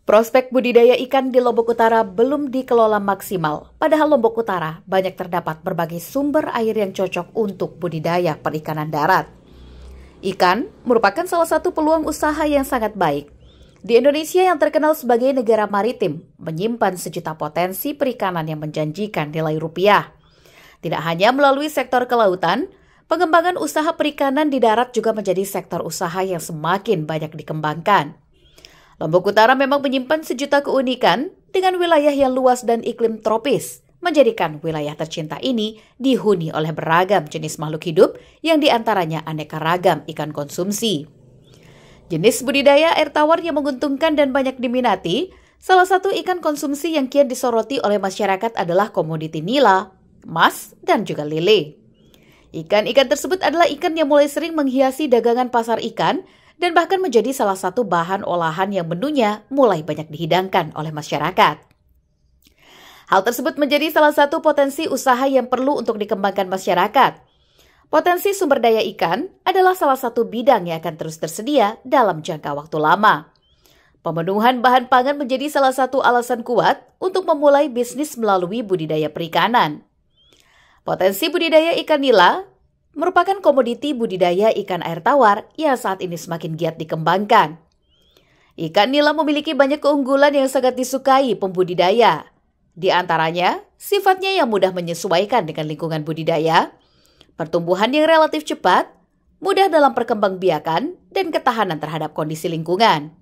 Prospek budidaya ikan di Lombok Utara belum dikelola maksimal, padahal Lombok Utara banyak terdapat berbagai sumber air yang cocok untuk budidaya perikanan darat. Ikan merupakan salah satu peluang usaha yang sangat baik. Di Indonesia yang terkenal sebagai negara maritim, menyimpan sejuta potensi perikanan yang menjanjikan nilai rupiah. Tidak hanya melalui sektor kelautan, pengembangan usaha perikanan di darat juga menjadi sektor usaha yang semakin banyak dikembangkan. Lombok Utara memang menyimpan sejuta keunikan dengan wilayah yang luas dan iklim tropis, menjadikan wilayah tercinta ini dihuni oleh beragam jenis makhluk hidup yang diantaranya aneka ragam ikan konsumsi. Jenis budidaya air tawar yang menguntungkan dan banyak diminati, salah satu ikan konsumsi yang kian disoroti oleh masyarakat adalah komoditi nila, mas, dan juga lele. Ikan-ikan tersebut adalah ikan yang mulai sering menghiasi dagangan pasar ikan dan bahkan menjadi salah satu bahan olahan yang menunya mulai banyak dihidangkan oleh masyarakat. Hal tersebut menjadi salah satu potensi usaha yang perlu untuk dikembangkan masyarakat. Potensi sumber daya ikan adalah salah satu bidang yang akan terus tersedia dalam jangka waktu lama. Pemenuhan bahan pangan menjadi salah satu alasan kuat untuk memulai bisnis melalui budidaya perikanan. Potensi budidaya ikan nila merupakan komoditi budidaya ikan air tawar yang saat ini semakin giat dikembangkan. Ikan nila memiliki banyak keunggulan yang sangat disukai pembudidaya. Di antaranya, sifatnya yang mudah menyesuaikan dengan lingkungan budidaya, pertumbuhan yang relatif cepat, mudah dalam perkembangbiakan, dan ketahanan terhadap kondisi lingkungan.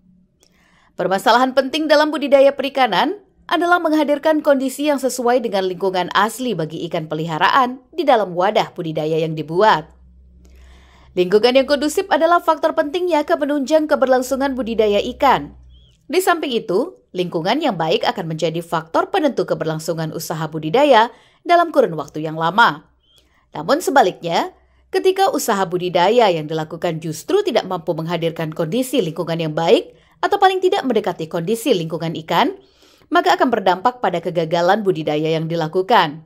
Permasalahan penting dalam budidaya perikanan adalah menghadirkan kondisi yang sesuai dengan lingkungan asli bagi ikan peliharaan di dalam wadah budidaya yang dibuat. Lingkungan yang kondusif adalah faktor pentingnya menunjang keberlangsungan budidaya ikan. Di samping itu, lingkungan yang baik akan menjadi faktor penentu keberlangsungan usaha budidaya dalam kurun waktu yang lama. Namun sebaliknya, ketika usaha budidaya yang dilakukan justru tidak mampu menghadirkan kondisi lingkungan yang baik atau paling tidak mendekati kondisi lingkungan ikan, maka akan berdampak pada kegagalan budidaya yang dilakukan.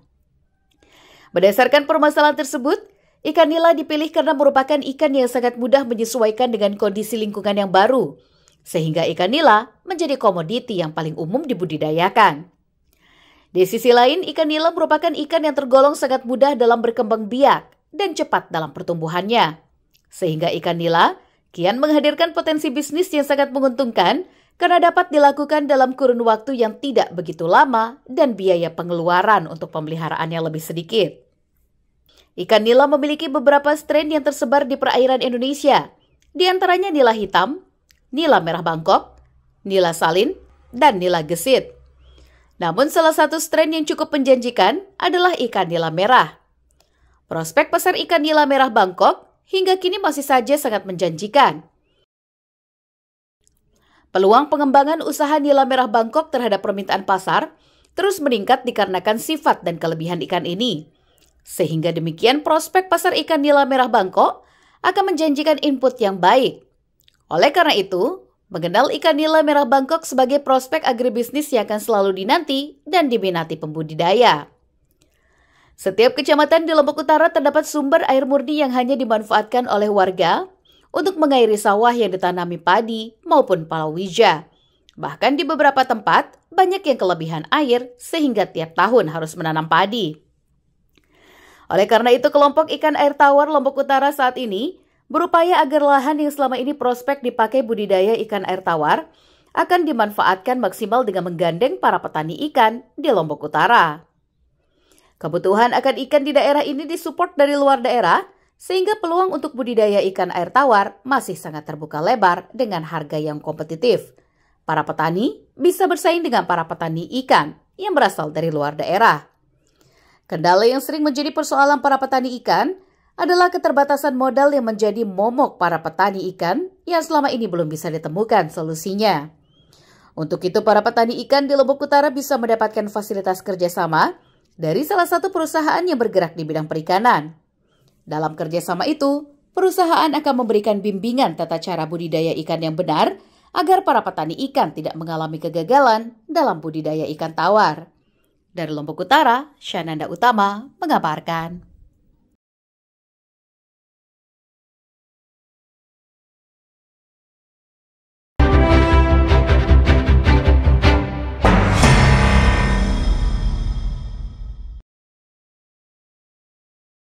Berdasarkan permasalahan tersebut, ikan nila dipilih karena merupakan ikan yang sangat mudah menyesuaikan dengan kondisi lingkungan yang baru, sehingga ikan nila menjadi komoditi yang paling umum dibudidayakan. Di sisi lain, ikan nila merupakan ikan yang tergolong sangat mudah dalam berkembang biak dan cepat dalam pertumbuhannya, sehingga ikan nila kian menghadirkan potensi bisnis yang sangat menguntungkan karena dapat dilakukan dalam kurun waktu yang tidak begitu lama dan biaya pengeluaran untuk pemeliharaannya lebih sedikit. Ikan nila memiliki beberapa strain yang tersebar di perairan Indonesia, di antaranya nila hitam, nila merah Bangkok, nila salin, dan nila gesit. Namun salah satu strain yang cukup menjanjikan adalah ikan nila merah. Prospek pasar ikan nila merah Bangkok hingga kini masih saja sangat menjanjikan. Peluang pengembangan usaha nila merah Bangkok terhadap permintaan pasar terus meningkat dikarenakan sifat dan kelebihan ikan ini. Sehingga demikian prospek pasar ikan nila merah Bangkok akan menjanjikan input yang baik. Oleh karena itu, mengenal ikan nila merah Bangkok sebagai prospek agribisnis yang akan selalu dinanti dan diminati pembudidaya. Setiap kecamatan di Lombok Utara terdapat sumber air murni yang hanya dimanfaatkan oleh warga untuk mengairi sawah yang ditanami padi maupun palawija. Bahkan di beberapa tempat, banyak yang kelebihan air sehingga tiap tahun harus menanam padi. Oleh karena itu, kelompok ikan air tawar Lombok Utara saat ini berupaya agar lahan yang selama ini prospek dipakai budidaya ikan air tawar akan dimanfaatkan maksimal dengan menggandeng para petani ikan di Lombok Utara. Kebutuhan akan ikan di daerah ini disupport dari luar daerah, sehingga peluang untuk budidaya ikan air tawar masih sangat terbuka lebar dengan harga yang kompetitif. Para petani bisa bersaing dengan para petani ikan yang berasal dari luar daerah. Kendala yang sering menjadi persoalan para petani ikan adalah keterbatasan modal yang menjadi momok para petani ikan yang selama ini belum bisa ditemukan solusinya. Untuk itu, para petani ikan di Lombok Utara bisa mendapatkan fasilitas kerjasama dari salah satu perusahaan yang bergerak di bidang perikanan. Dalam kerjasama itu, perusahaan akan memberikan bimbingan tata cara budidaya ikan yang benar agar para petani ikan tidak mengalami kegagalan dalam budidaya ikan tawar. Dari Lombok Utara, Syananda Utama mengabarkan.